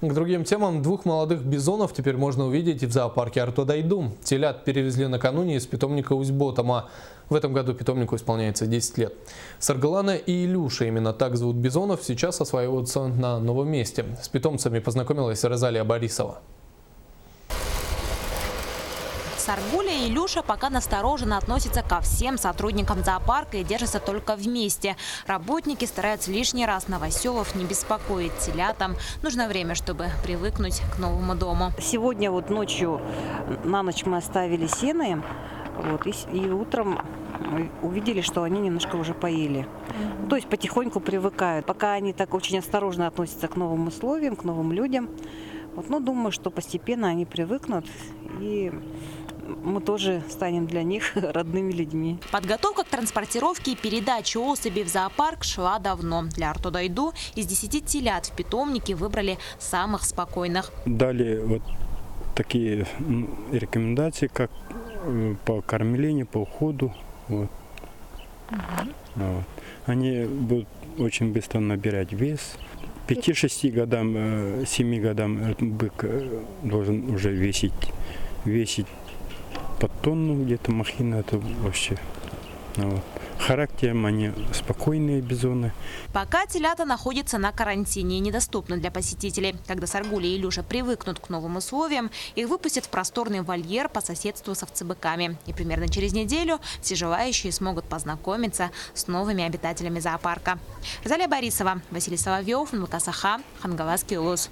К другим темам, двух молодых бизонов теперь можно увидеть и в зоопарке Артодайду. Телят перевезли накануне из питомника Усть-Ботома. В этом году питомнику исполняется 10 лет. Саргалана и Илюша, именно так зовут бизонов, сейчас осваиваются на новом месте. С питомцами познакомилась Розалия Борисова. Саргуля и Илюша пока настороженно относятся ко всем сотрудникам зоопарка и держатся только вместе. Работники стараются лишний раз новоселов не беспокоить. Телятам нужно время, чтобы привыкнуть к новому дому. Сегодня вот ночью, на ночь мы оставили сено им, и утром увидели, что они немножко уже поели. То есть потихоньку привыкают. Пока они так очень осторожно относятся к новым условиям, к новым людям. Но думаю, что постепенно они привыкнут, и мы тоже станем для них родными людьми. Подготовка к транспортировке и передаче особей в зоопарк шла давно. Для Артодайду из 10 телят в питомнике выбрали самых спокойных. Дали вот такие рекомендации, как по кормлению, по уходу. Вот. Они будут очень быстро набирать вес. 5-6 годам, 7 годам бык должен уже весить под тонну, где-то махина, это вообще. Характером они спокойные бизоны. Пока телята находятся на карантине и недоступны для посетителей. Когда Саргуля и Илюша привыкнут к новым условиям, их выпустят в просторный вольер по соседству с овцебыками. И примерно через неделю все желающие смогут познакомиться с новыми обитателями зоопарка. Розалия Борисова, Василий Соловьев, НВК Саха, Хангаласский улус.